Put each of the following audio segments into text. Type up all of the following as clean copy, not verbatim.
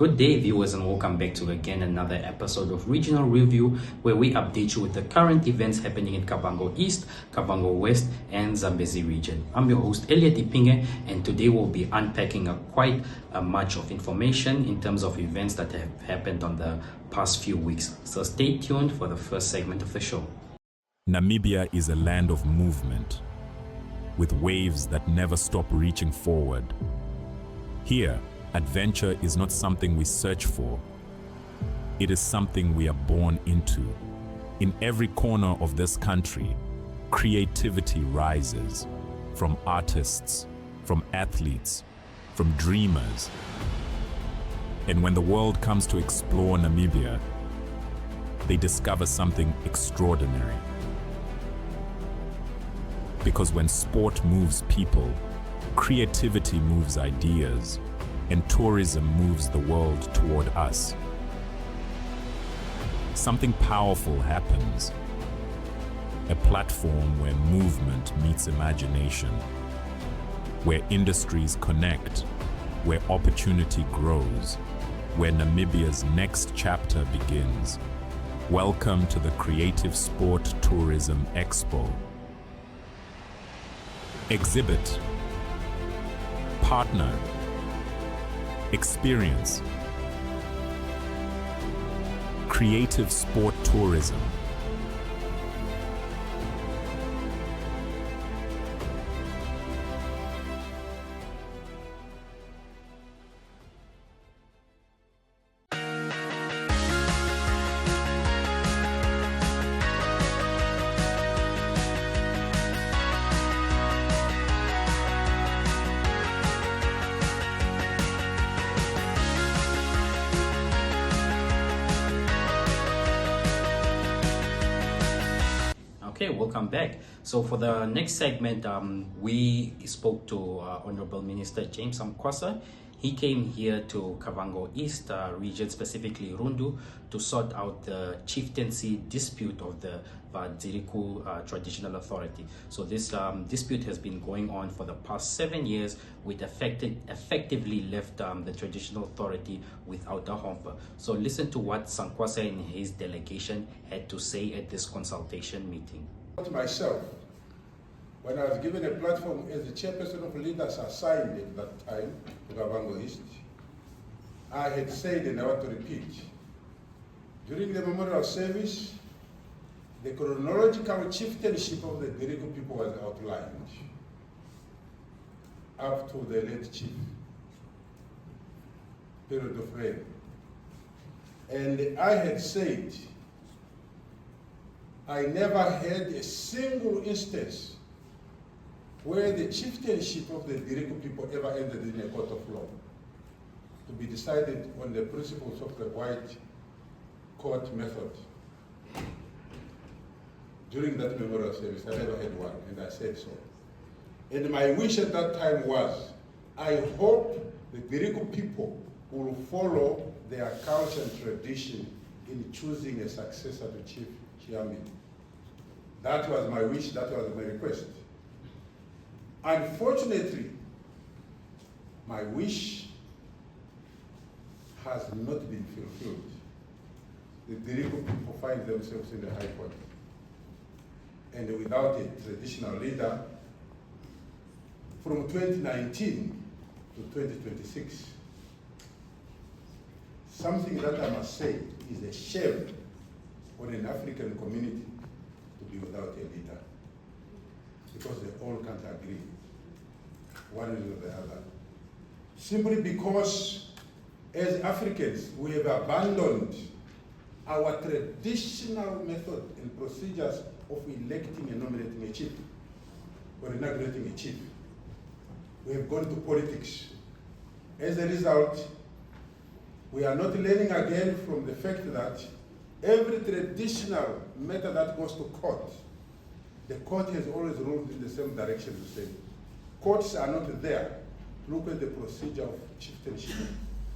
Good day, viewers, and welcome back to again another episode of Regional Review, where we update you with the current events happening in Kavango East, Kavango West, and Zambezi region. I'm your host, Elliot Ipinge, and today we'll be unpacking quite much of information in terms of events that have happened on the past few weeks. So stay tuned for the first segment of the show. Namibia is a land of movement, with waves that never stop reaching forward. Here, adventure is not something we search for. It is something we are born into. In every corner of this country, creativity rises, from artists, from athletes, from dreamers. And when the world comes to explore Namibia, they discover something extraordinary. Because when sport moves people, creativity moves ideas, and tourism moves the world toward us. Something powerful happens. A platform where movement meets imagination, where industries connect, where opportunity grows, where Namibia's next chapter begins. Welcome to the Creative Sport Tourism Expo. Exhibit, partner, experience. Creative Sport Tourism. Okay, welcome back. So for the next segment, we spoke to Honorable Minister James Sankwasa. He came here to Kavango East region, specifically Rundu, to sort out the chieftaincy dispute of the Vadziriku Traditional Authority. So this dispute has been going on for the past 7 years, which effectively left the traditional authority without a homper. So listen to what Sankwasa and his delegation had to say at this consultation meeting. Myself, when I was given a platform as the chairperson of leaders assigned at that time to Kavango East, I had said, and I want to repeat, during the memorial service, the chronological chieftainship of the Diriku people was outlined up to the late chief, period of reign. And I had said, I never had a single instance where the chieftainship of the Diriku people ever ended in a court of law to be decided on the principles of the white court method. During that memorial service, I never had one, and I said so. And my wish at that time was, I hope the Diriku people will follow their culture and tradition in choosing a successor to Chief Chiamin. That was my wish, that was my request. Unfortunately, my wish has not been fulfilled. The Diriku people find themselves in the High Court. And without a traditional leader, from 2019 to 2026, something that I must say is a shame on an African community to be without a leader, because they all can't agree, one with the other. Simply because, as Africans, we have abandoned our traditional method and procedures of electing and nominating a chief, or inaugurating a chief. We have gone to politics. As a result, we are not learning again from the fact that every traditional matter that goes to court, the court has always ruled in the same direction to say, courts are not there to look at the procedure of chieftainship.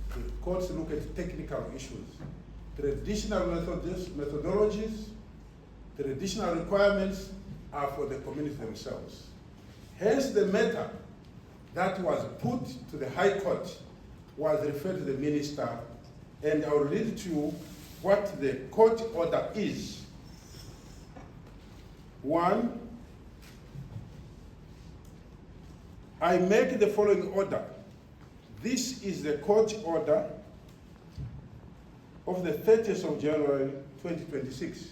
The courts look at technical issues. Traditional methodologies, traditional requirements are for the community themselves. Hence the matter that was put to the High Court was referred to the Minister and I'll read to you what the court order is. 1, I make the following order. This is the court order of the 30th of January 2026.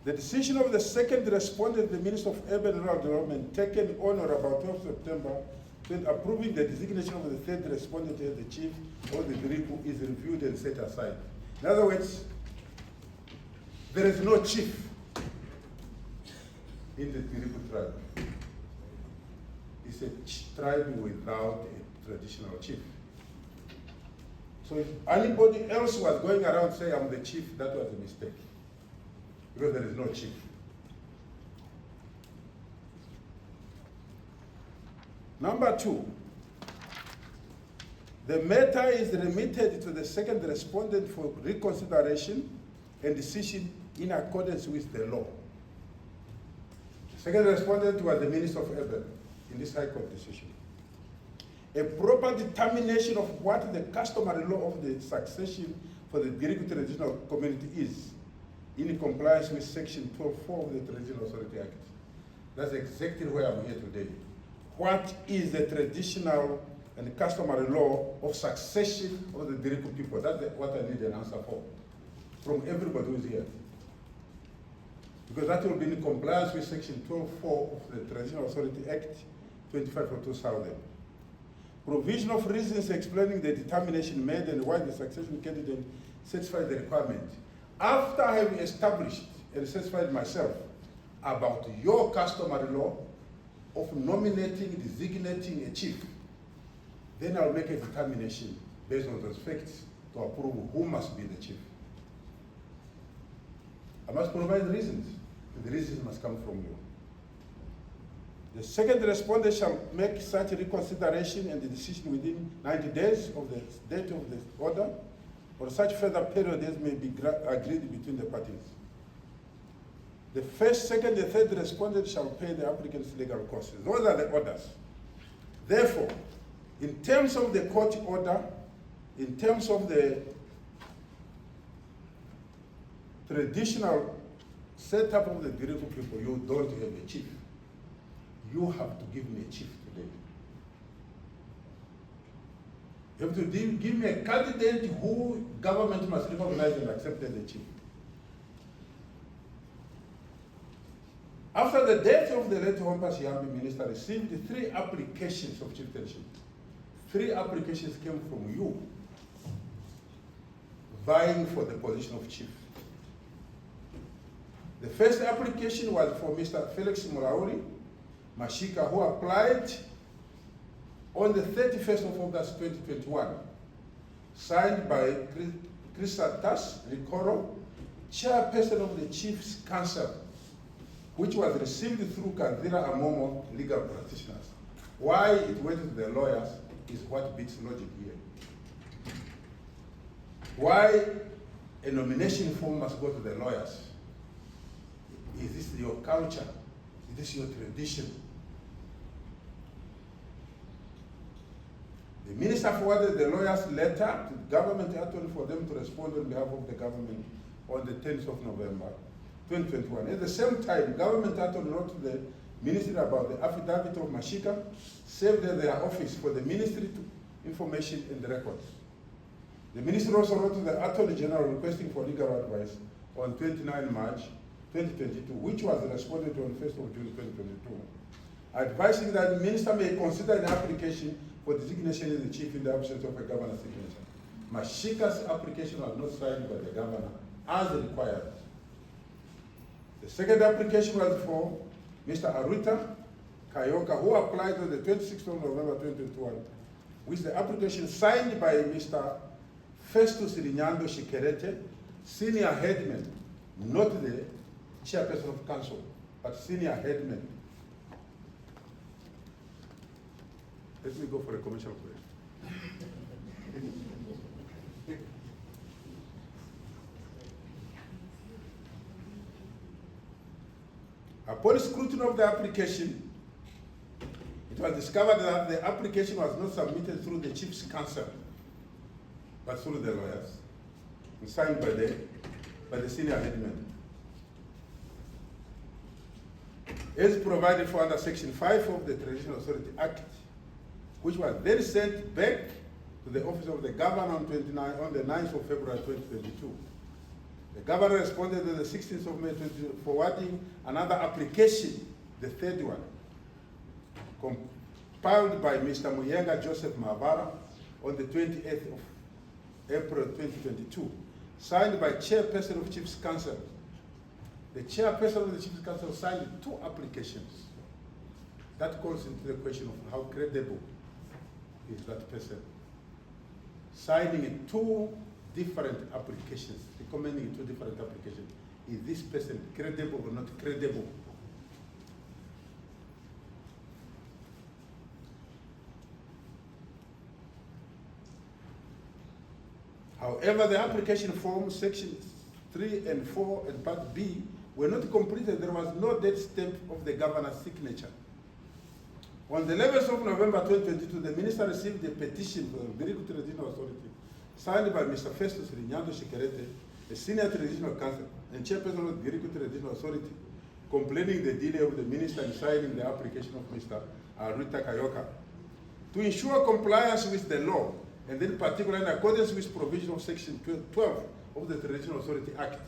The decision of the second respondent, the Minister of Urban and Rural Development, taken on or about 12 September, approving the designation of the third respondent as the chief of the Diriku is reviewed and set aside. In other words, there is no chief in the Diriku tribe. It's a tribe without a traditional chief. So if anybody else was going around saying, I'm the chief, that was a mistake. Because there is no chief. Number 2, the matter is remitted to the second respondent for reconsideration and decision in accordance with the law. The second respondent was the Minister of Urban in this High Court decision. A proper determination of what the customary law of the succession for the Diriku traditional community is in compliance with Section 12.4 of the Traditional Authority Act. That's exactly where I'm here today. What is the traditional and customary law of succession of the Diriku people? That's what I need an answer for from everybody who is here. Because that will be in compliance with Section 12.4 of the Traditional Authority Act 25 of 2000. Provision of reasons explaining the determination made and why the succession candidate satisfied the requirement. After I have established and satisfied myself about your customary law of nominating, designating a chief, then I'll make a determination based on those facts to approve who must be the chief. I must provide reasons, and the reasons must come from you. The second respondent shall make such reconsideration and the decision within 90 days of the date of the order, or such further period as may be agreed between the parties. The first, second, and third respondent shall pay the applicant's legal costs. Those are the orders. Therefore, in terms of the court order, in terms of the traditional setup of the Diriku people, you don't have a chief. You have to give me a chief today. You have to give me a candidate who government must recognize and accept as a chief. After the death of the late Hompa Siambi minister received 3 applications of chieftainship. 3 applications came from you vying for the position of chief. The first application was for Mr. Felix Murauri Mashika, who applied on the 31st of August 2021, signed by Chrysatas Rikoro, chairperson of the Chiefs Council, which was received through Kandira Amomo legal practitioners. Why it went to the lawyers is what beats logic here. Why a nomination form must go to the lawyers? Is this your culture? Is this your tradition? The minister forwarded the lawyer's letter to the government attorney for them to respond on behalf of the government on the 10th of November 2021. At the same time, government attorney wrote to the ministry about the affidavit of Mashika, served at their office for the ministry to information and records. The ministry also wrote to the attorney general requesting for legal advice on 29 March 2022, which was responded to on 1st of June 2022, advising that the minister may consider an application for designation as the chief in the absence of a governor's signature. Mashika's application was not signed by the governor as required. The second application was for Mr. Arita Kayoka, who applied on the 26th of November 2021, with the application signed by Mr. Festus Rinyando Shikerete, senior headman, not the chairperson of council, but senior headman. Let me go for a commercial break. Upon scrutiny of the application, it was discovered that the application was not submitted through the Chief's Council, but through the lawyers, and signed by the senior headman. As provided for under Section 5 of the Transitional Authority Act, which was then sent back to the Office of the Governor on the 9th of February 2022. The Governor responded on the 16th of May 2022, forwarding another application, the third one, compiled by Mr. Muyenga Joseph Mavara on the 28th of April 2022, signed by Chairperson of Chiefs Council. The Chairperson of the Chiefs Council signed 2 applications. That calls into the question of how credible is that person. Signing 2 different applications, recommending 2 different applications. Is this person credible or not credible? However, the application form, sections 3 and 4 and part B were not completed. There was no date stamp of the governor's signature. On the 11th of November 2022, the minister received a petition from the Biriku Transitional Authority, signed by Mr. Festus Rinyando Shikerete, a senior transitional council and chairperson of the Biriku Transitional Authority, complaining the delay of the minister in signing the application of Mr. Rita Kayoka. To ensure compliance with the law, and in particular in accordance with provision of Section 12 of the Transitional Authority Act,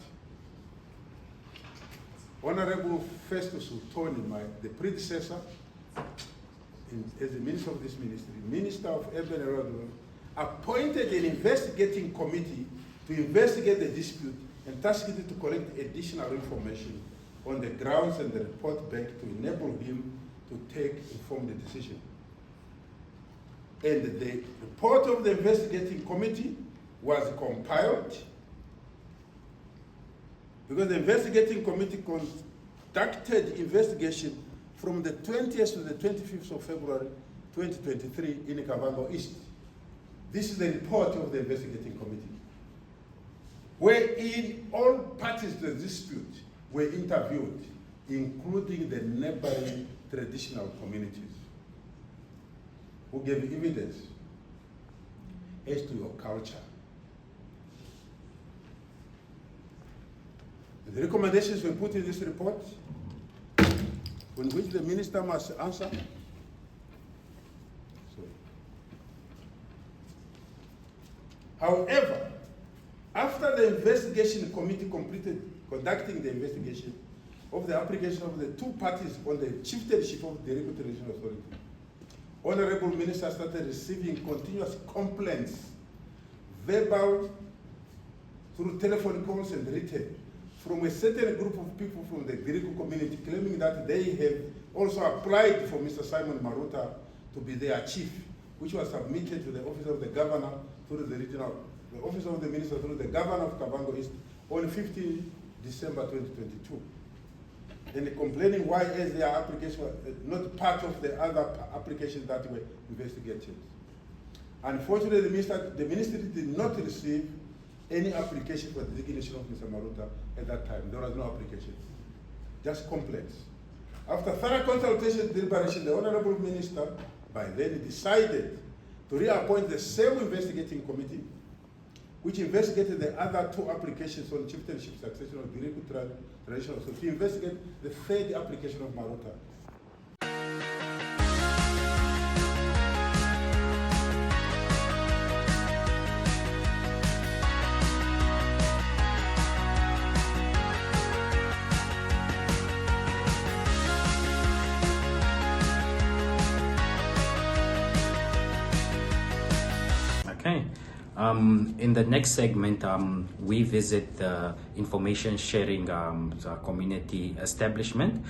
Honorable Festus Utoni, the predecessor, as the minister of this ministry, Minister of Urban Development, appointed an investigating committee to investigate the dispute and tasked it to collect additional information on the grounds and the report back to enable him to take informed decision. And the report of the investigating committee was compiled because the investigating committee conducted investigation from the 20th to the 25th of February 2023 in Kavango East. This is the report of the investigating committee, wherein all parties to the dispute were interviewed, including the neighboring traditional communities, who gave evidence as to your culture. The recommendations were put in this report, on which the minister must answer. However, after the investigation committee completed conducting the investigation of the application of the 2 parties on the chieftainship of the Biriku Transitional Authority, Honorable Minister started receiving continuous complaints, verbal, through telephone calls and written, from a certain group of people from the Biriku community claiming that they have also applied for Mr. Simon Maruta to be their chief, which was submitted to the Office of the Governor through the Office of the Minister through the Governor of Kavango East on 15 December 2022. And complaining why as their application was not part of the other applications that were investigated. Unfortunately, the ministry did not receive any application for the designation of Mr. Maruta at that time. There was no application, just complaints. After thorough consultation and deliberation, the Honorable Minister by then decided to reappoint the same investigating committee which investigated the other 2 applications on chieftainship succession of Biriku Transitional Authority to investigate the 3rd application of Maruta. Okay. In the next segment, we visit the information sharing community establishment.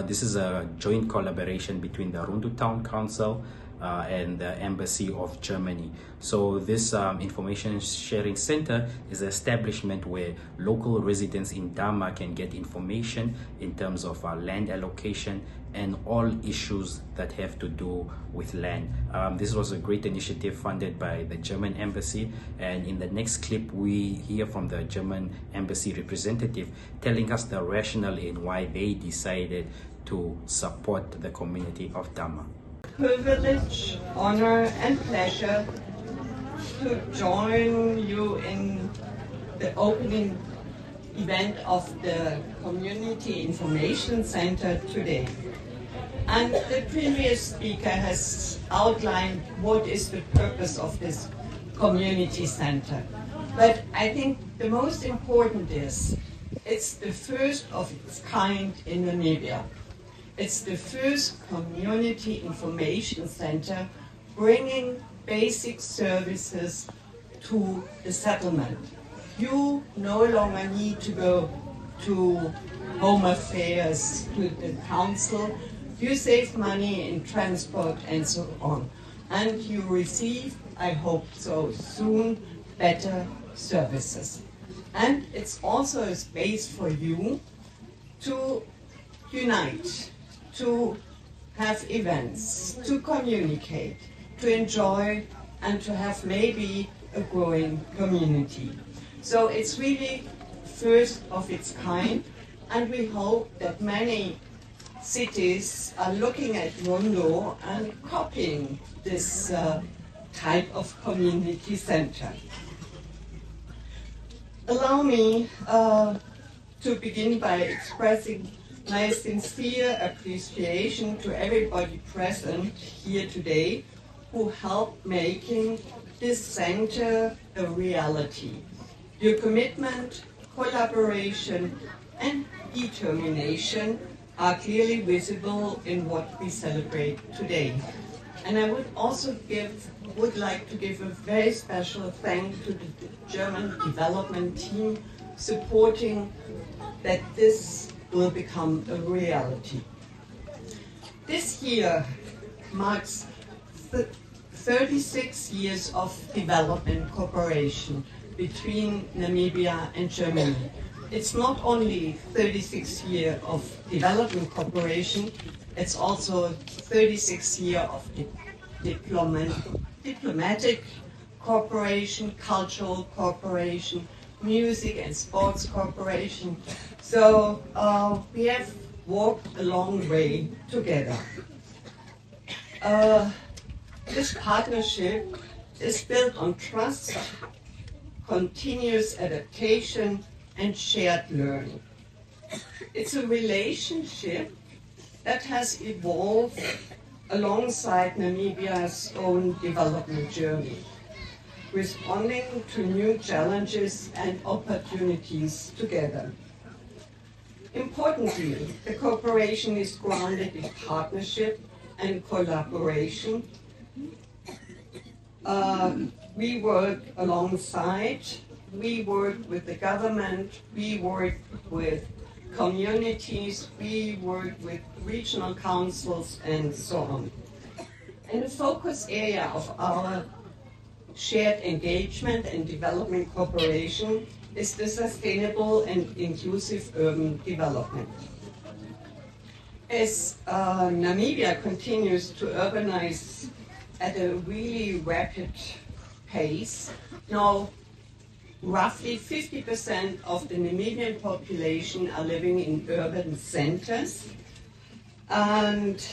This is a joint collaboration between the Rundu Town Council and the Embassy of Germany. So this information sharing center is an establishment where local residents in Dama can get information in terms of land allocation and all issues that have to do with land. This was a great initiative funded by the German Embassy, and in the next clip we hear from the German Embassy representative telling us the rationale in why they decided to support the community of Dama. Privilege, honor, and pleasure to join you in the opening event of the Community Information Center today. And the previous speaker has outlined what is the purpose of this community center. But I think the most important is it's the first of its kind in Namibia. It's the first community information center bringing basic services to the settlement. You no longer need to go to Home Affairs, to the council. You save money in transport and so on. And you receive, I hope so soon, better services. And it's also a space for you to unite, to have events, to communicate, to enjoy, and to have maybe a growing community. So it's really first of its kind, and we hope that many cities are looking at Rundu and copying this type of community center. Allow me to begin by expressing my sincere appreciation to everybody present here today who helped making this center a reality. Your commitment, collaboration, and determination are clearly visible in what we celebrate today. And I would like to give a very special thanks to the German development team supporting that this will become a reality. This year marks 36 years of development cooperation between Namibia and Germany. It's not only 36 years of development cooperation, it's also 36 years of diplomatic cooperation, cultural cooperation, music and sports cooperation. So we have walked a long way together. This partnership is built on trust, continuous adaptation, and shared learning. It's a relationship that has evolved alongside Namibia's own development journey, responding to new challenges and opportunities together. Importantly, the cooperation is grounded in partnership and collaboration. We work alongside, we work with the government, we work with communities, we work with regional councils, and so on. And the focus area of our shared engagement and development cooperation is the sustainable and inclusive urban development. As Namibia continues to urbanize at a really rapid pace, now roughly 50% of the Namibian population are living in urban centers. And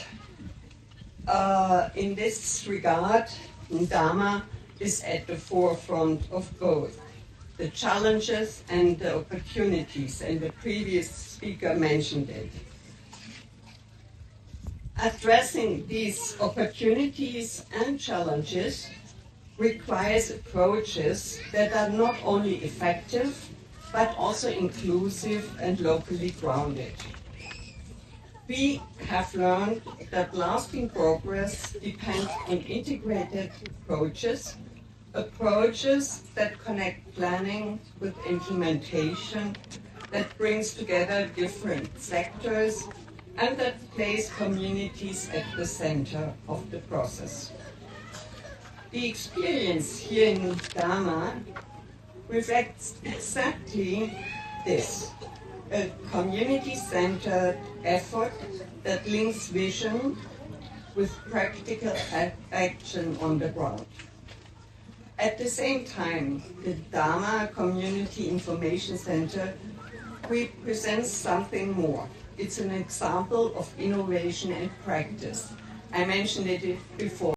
in this regard, Ndama is at the forefront of both the challenges and the opportunities, and the previous speaker mentioned it. Addressing these opportunities and challenges requires approaches that are not only effective, but also inclusive and locally grounded. We have learned that lasting progress depends on integrated approaches that connect planning with implementation, that brings together different sectors, and that place communities at the center of the process. The experience here in Ndama reflects exactly this, a community-centered effort that links vision with practical action on the ground. At the same time, the Ndama Community Information Center represents something more. It's an example of innovation and practice. I mentioned it before.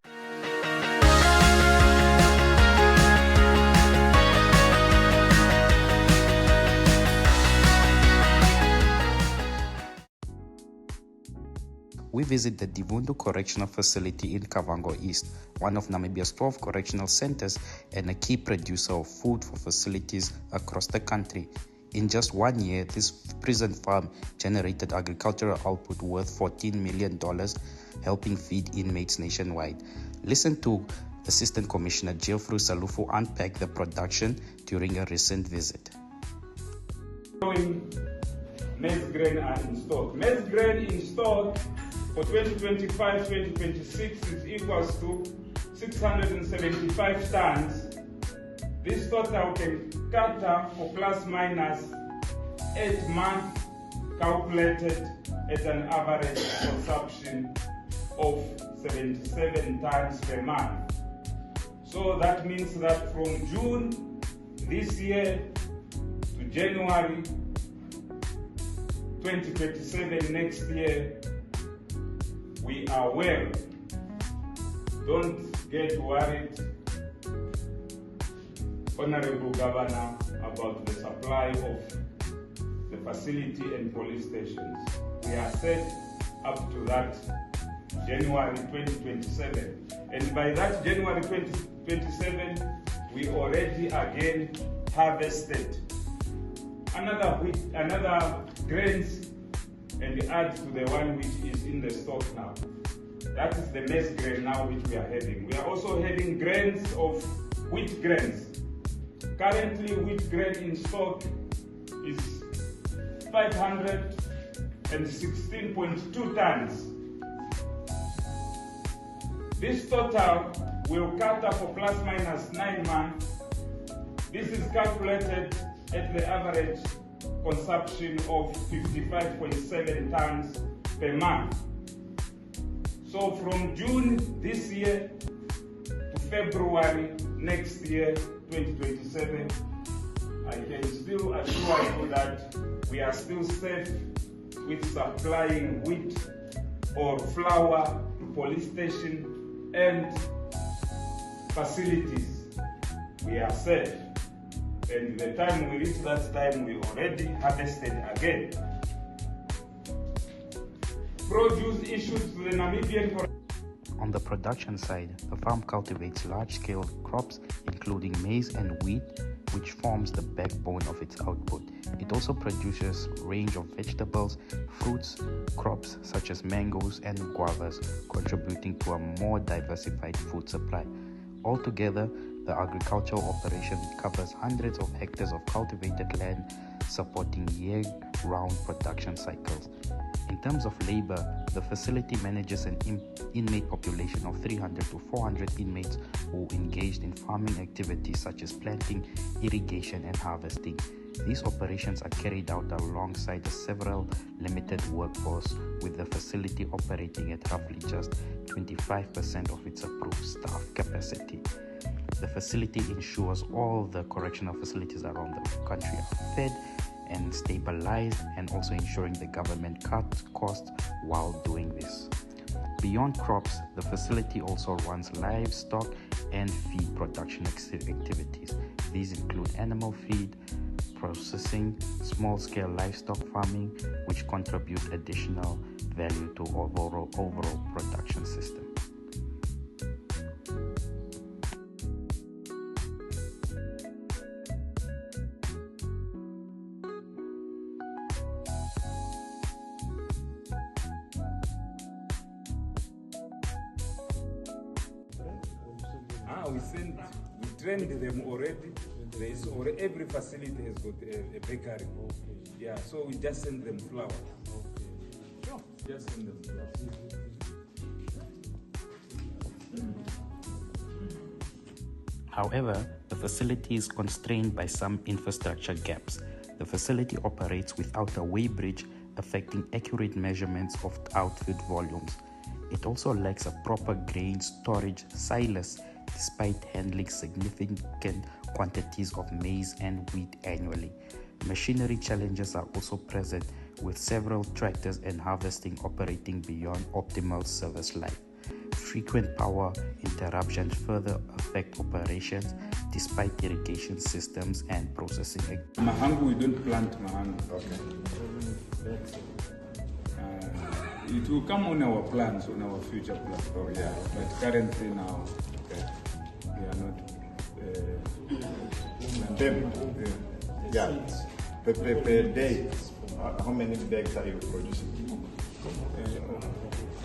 we visit the Divundu Correctional Facility in Kavango East, one of Namibia's 12 correctional centers and a key producer of food for facilities across the country. In just 1 year, this prison farm generated agricultural output worth $14 million, helping feed inmates nationwide. Listen to Assistant Commissioner Geoffrey Salufu unpack the production during a recent visit. Maize grain are in stock. Maize grain in stock for 2025-2026 is equals to 675 tons. This total can cater for plus minus 8 months, calculated at an average consumption of 77 tons per month. So that means that from June this year to January 2027 next year, we are well. Don't get worried, Honorable Governor, about the supply of the facility and police stations. We are set up to that January 2027. And by that January 2027, we already again harvested another grains and add to the one which is in the stock now. That is the maize grain now which we are having. We are also having grains of wheat grains. Currently, wheat grain in stock is 516.2 tons. This total will cater for plus minus 9 months. This is calculated at the average consumption of 55.7 tons per month. So from June this year to February next year, 2027, I can still assure you that we are still safe with supplying wheat or flour to police station and facilities. We are safe. And the time we reach that time, we already harvested again. Produce issued to the Namibian. On the production side, the farm cultivates large-scale crops including maize and wheat, which forms the backbone of its output. It also produces a range of vegetables, fruits, crops such as mangoes and guavas, contributing to a more diversified food supply. Altogether, the agricultural operation covers hundreds of hectares of cultivated land, supporting year-round production cycles. In terms of labor, the facility manages an inmate population of 300 to 400 inmates who engaged in farming activities such as planting, irrigation, and harvesting. These operations are carried out alongside a several limited workforce, with the facility operating at roughly just 25% of its approved staff capacity. The facility ensures all the correctional facilities around the country are fed and stabilized, and also ensuring the government cuts costs while doing this. Beyond crops, the facility also runs livestock and feed production activities. These include animal feed, processing, small-scale livestock farming, which contribute additional value to overall production system. We trained them already. There is already, every facility has got a bakery. Yeah, so we just send them flour. Sure, just send them flour. However, the facility is constrained by some infrastructure gaps. The facility operates without a weighbridge, affecting accurate measurements of output volumes. It also lacks a proper grain storage silos, despite handling significant quantities of maize and wheat annually. Machinery challenges are also present, with several tractors and harvesting operating beyond optimal service life. Frequent power interruptions further affect operations despite irrigation systems and processing. Mahangu, we don't plant mahangu. Okay. It will come on our plans, on our future plans. Oh, yeah. But currently now, we are not. Per day, how many bags are you producing?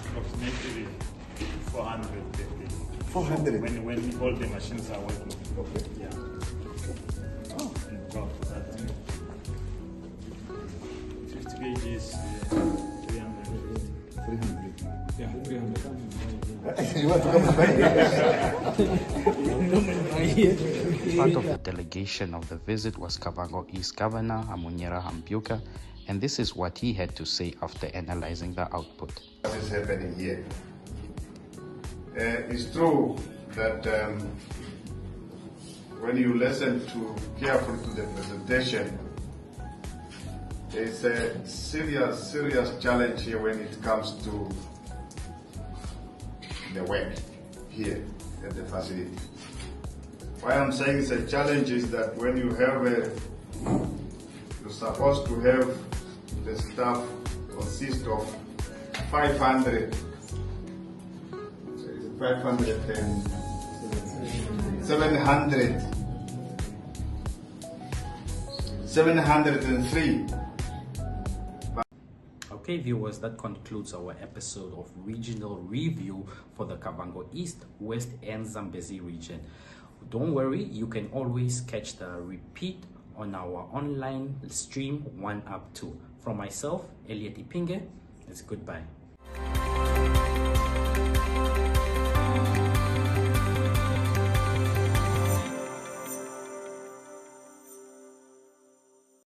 Approximately 400 per day. 400? When all the machines are working. Okay. Yeah. Oh. About that. 50 kgs, 300. 300. Yeah, 300. You want to come and buy Part of the delegation of the visit was Kavango East Governor Amunyera Hambuka, and this is what he had to say after analyzing the output. What is happening here? It's true that when you listen carefully to the presentation, there's a serious challenge here when it comes to the work here at the facility. Why I'm saying it's a challenge is that when you have you're supposed to have the staff consist of 500 and 703. Okay, viewers, that concludes our episode of Regional Review for the Kavango East, West and Zambezi region. Don't worry, you can always catch the repeat on our online stream 1 up 2. From myself, Elliot Ipinge, it's goodbye.